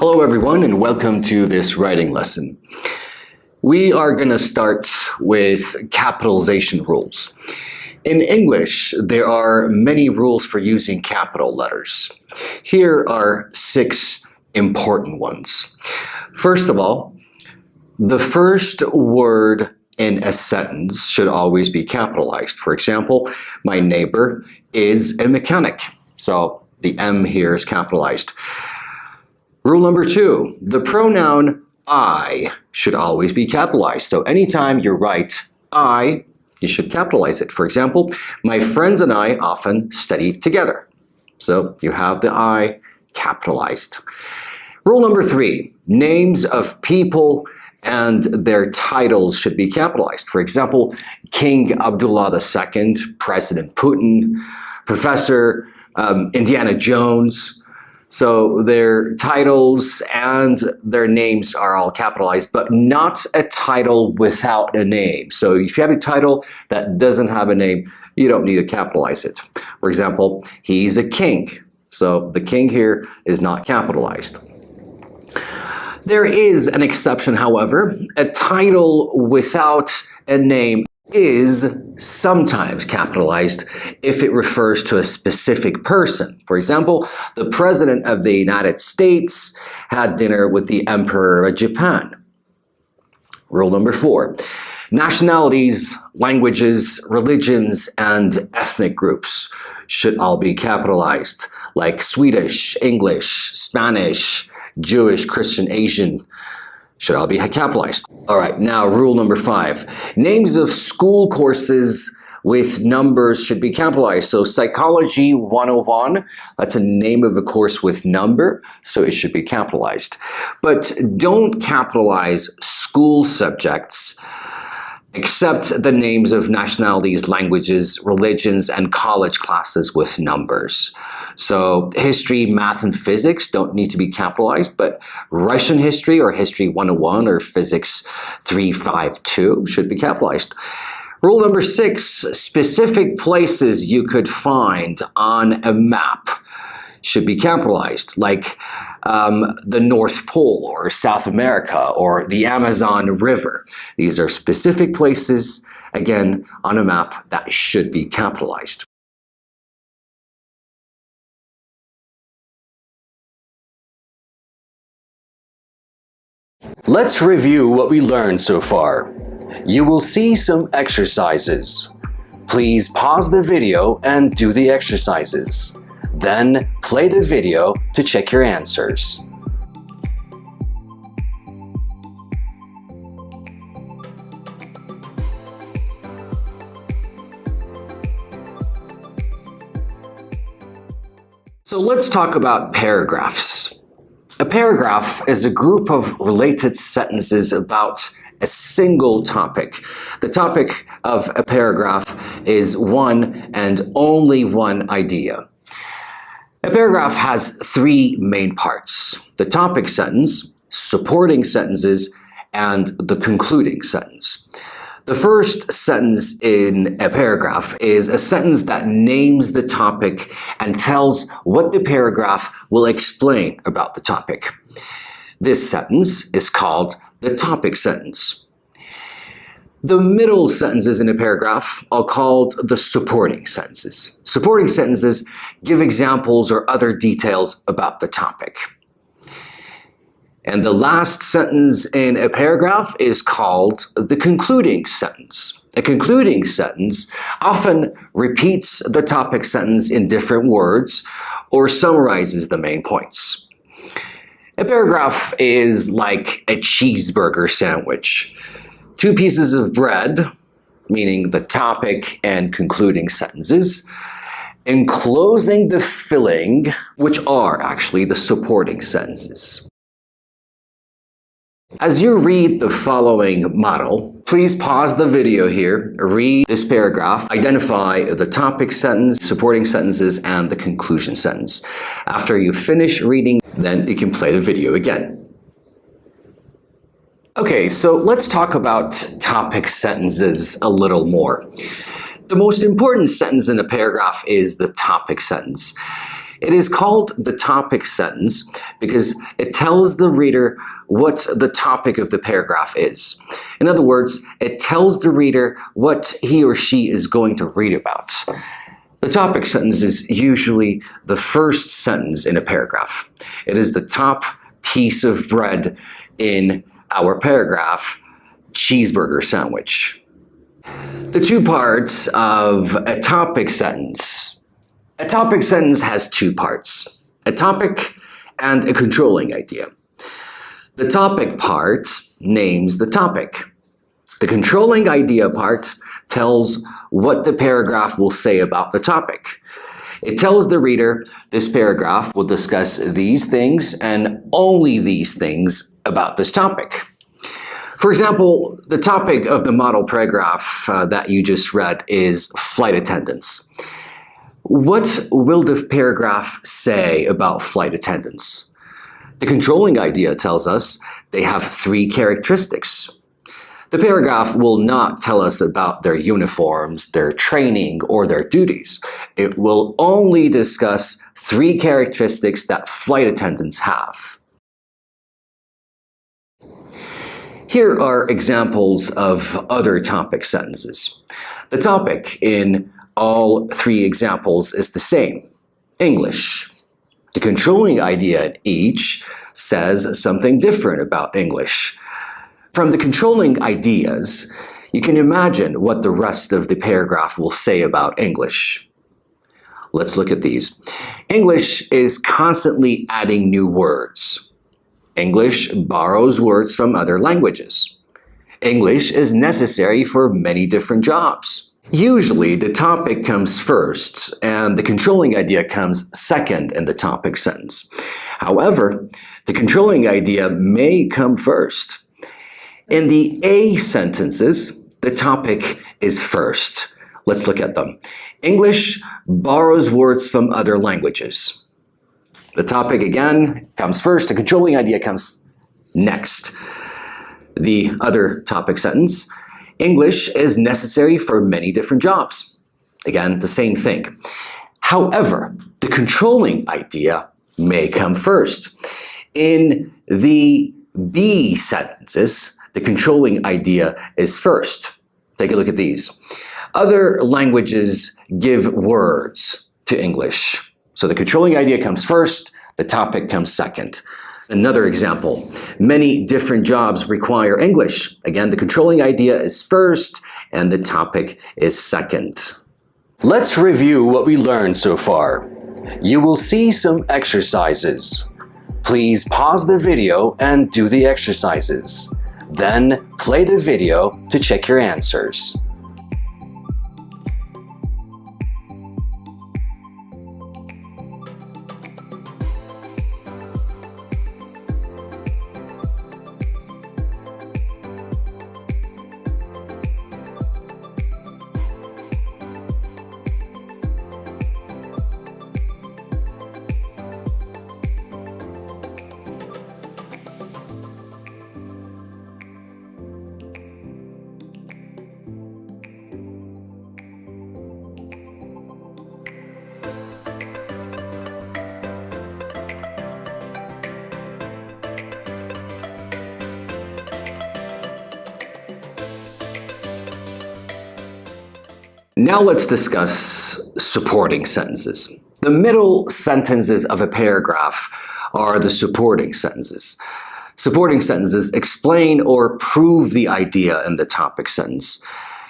Hello everyone and welcome to this writing lesson. We are going to start with capitalization rules. In English, there are many rules for using capital letters. Here are 6 important ones. First of all, the first word in a sentence should always be capitalized. For example, my neighbor is a mechanic. So the M here is capitalized. Rule number 2, the pronoun I should always be capitalized. So anytime you write I, you should capitalize it. For example, my friends and I often study together. So you have the I capitalized. Rule number 3, names of people and their titles should be capitalized. For example, King Abdullah II, President Putin, Professor Indiana Jones. So their titles and their names are all capitalized, but not a title without a name. So if you have a title that doesn't have a name, you don't need to capitalize it. For example, he's a king. So the king here is not capitalized. There is an exception, however. A title without a name is sometimes capitalized if it refers to a specific person. For example, the President of the United States had dinner with the Emperor of Japan. Rule number 4, nationalities, languages, religions, and ethnic groups should all be capitalized, like Swedish, English, Spanish, Jewish, Christian, Asian, should all be capitalized. All right, now rule number 5. Names of school courses with numbers should be capitalized. So Psychology 101, that's a name of a course with number, so it should be capitalized. But don't capitalize school subjects except the names of nationalities, languages, religions, and college classes with numbers. So history, math, and physics don't need to be capitalized, but Russian history or history 101 or physics 352 should be capitalized. Rule number 6, specific places you could find on a map should be capitalized, like the North Pole or South America or the Amazon River. These are specific places, again, on a map that should be capitalized. Let's review what we learned so far. You will see some exercises. Please pause the video and do the exercises. Then play the video to check your answers. So let's talk about paragraphs. A paragraph is a group of related sentences about a single topic. The topic of a paragraph is one and only one idea. A paragraph has 3 main parts: the topic sentence, supporting sentences, and the concluding sentence. The first sentence in a paragraph is a sentence that names the topic and tells what the paragraph will explain about the topic. This sentence is called the topic sentence. The middle sentences in a paragraph are called the supporting sentences. Supporting sentences give examples or other details about the topic. And the last sentence in a paragraph is called the concluding sentence. A concluding sentence often repeats the topic sentence in different words or summarizes the main points. A paragraph is like a cheeseburger sandwich. 2 pieces of bread, meaning the topic and concluding sentences, enclosing the filling, which are actually the supporting sentences. As you read the following model, please pause the video here, read this paragraph, identify the topic sentence, supporting sentences, and the conclusion sentence. After you finish reading, then you can play the video again. Okay, so let's talk about topic sentences a little more. The most important sentence in a paragraph is the topic sentence. It is called the topic sentence because it tells the reader what the topic of the paragraph is. In other words, it tells the reader what he or she is going to read about. The topic sentence is usually the first sentence in a paragraph. It is the top piece of bread in our paragraph, cheeseburger sandwich. The two parts of a topic sentence. A topic sentence has two parts, a topic and a controlling idea. The topic part names the topic. The controlling idea part tells what the paragraph will say about the topic. It tells the reader this paragraph will discuss these things and only these things about this topic. For example, the topic of the model paragraph that you just read is flight attendants. What will the paragraph say about flight attendants? The controlling idea tells us they have three characteristics. The paragraph will not tell us about their uniforms, their training, or their duties. It will only discuss three characteristics that flight attendants have. Here are examples of other topic sentences. The topic in all three examples is the same, English. The controlling idea in each says something different about English. From the controlling ideas, you can imagine what the rest of the paragraph will say about English. Let's look at these. English is constantly adding new words. English borrows words from other languages. English is necessary for many different jobs. Usually, the topic comes first, and the controlling idea comes second in the topic sentence. However, the controlling idea may come first. In the A sentences, the topic is first. Let's look at them. English borrows words from other languages. The topic, again, comes first. The controlling idea comes next. The other topic sentence, English is necessary for many different jobs. Again, the same thing. However, the controlling idea may come first. In the B sentences, the controlling idea is first. Take a look at these. Other languages give words to English. So the controlling idea comes first, the topic comes second. Another example, many different jobs require English. Again, the controlling idea is first and the topic is second. Let's review what we learned so far. You will see some exercises. Please pause the video and do the exercises. Then play the video to check your answers. Now let's discuss supporting sentences. The middle sentences of a paragraph are the supporting sentences. Supporting sentences explain or prove the idea in the topic sentence.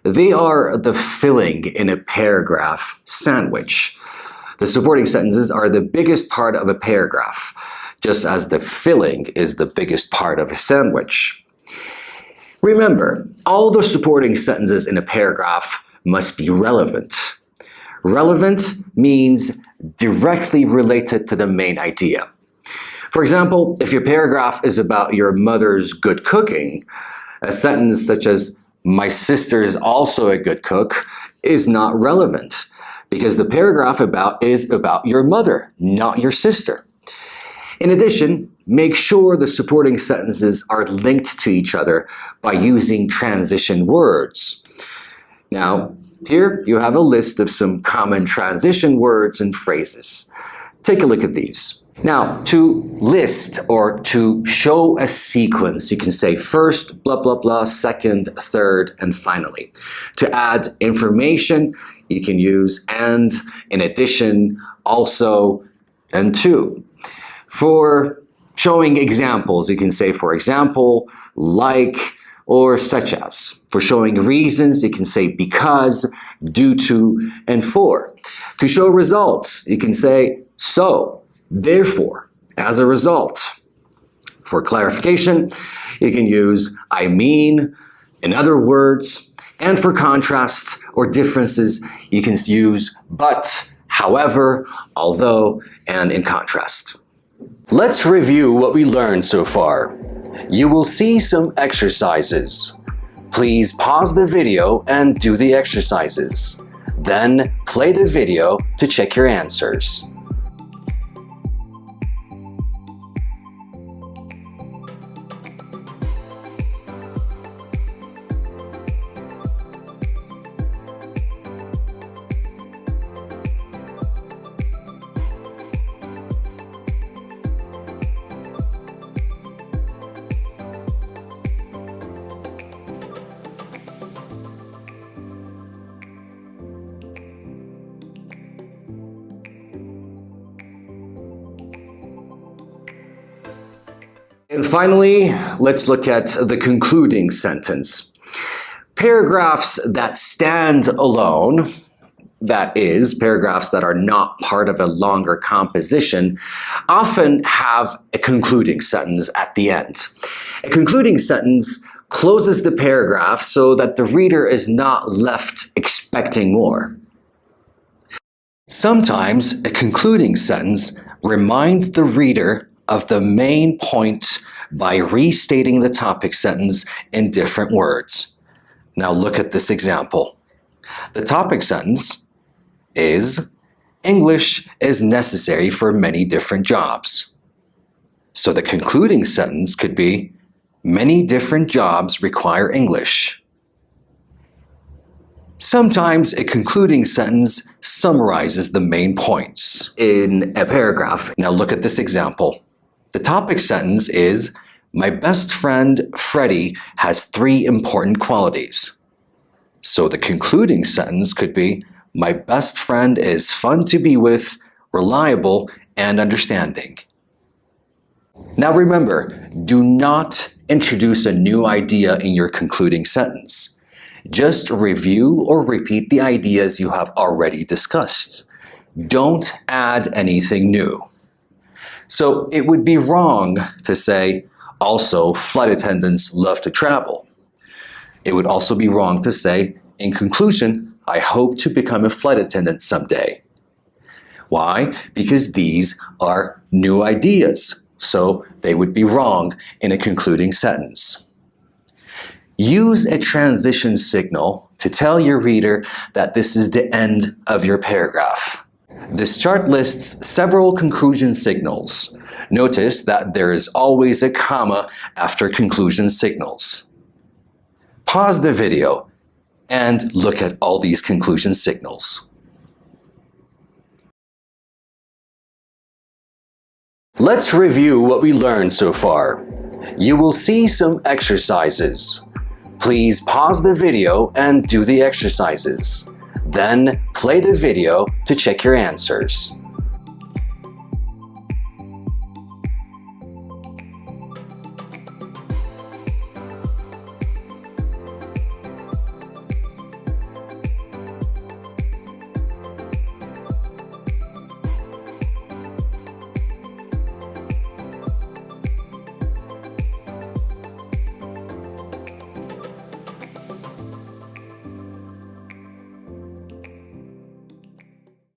They are the filling in a paragraph sandwich. The supporting sentences are the biggest part of a paragraph, just as the filling is the biggest part of a sandwich. Remember, all the supporting sentences in a paragraph must be relevant. Relevant means directly related to the main idea. For example, if your paragraph is about your mother's good cooking, a sentence such as, "My sister is also a good cook," is not relevant because the paragraph is about your mother, not your sister. In addition, make sure the supporting sentences are linked to each other by using transition words. Now, here you have a list of some common transition words and phrases. Take a look at these. Now, to list or to show a sequence, you can say first, blah, blah, blah, second, third, and finally. To add information, you can use and, in addition, also, and to. For showing examples, you can say, for example, like, or such as. For showing reasons, you can say because, due to, and for. To show results, you can say so, therefore, as a result. For clarification, you can use I mean, in other words, and for contrast or differences, you can use but, however, although, and in contrast. Let's review what we learned so far. You will see some exercises. Please pause the video and do the exercises. Then play the video to check your answers. And finally, let's look at the concluding sentence. Paragraphs that stand alone, that is, paragraphs that are not part of a longer composition, often have a concluding sentence at the end. A concluding sentence closes the paragraph so that the reader is not left expecting more. Sometimes a concluding sentence reminds the reader of the main point by restating the topic sentence in different words. Now look at this example. The topic sentence is, English is necessary for many different jobs. So the concluding sentence could be, many different jobs require English. Sometimes a concluding sentence summarizes the main points in a paragraph. Now look at this example. The topic sentence is, my best friend Freddie has 3 important qualities. So the concluding sentence could be, my best friend is fun to be with, reliable, and understanding. Now remember, do not introduce a new idea in your concluding sentence. Just review or repeat the ideas you have already discussed. Don't add anything new. So it would be wrong to say, also, flight attendants love to travel. It would also be wrong to say, in conclusion, I hope to become a flight attendant someday. Why? Because these are new ideas, so they would be wrong in a concluding sentence. Use a transition signal to tell your reader that this is the end of your paragraph. This chart lists several conclusion signals. Notice that there is always a comma after conclusion signals. Pause the video and look at all these conclusion signals. Let's review what we learned so far. You will see some exercises. Please pause the video and do the exercises. Then play the video to check your answers.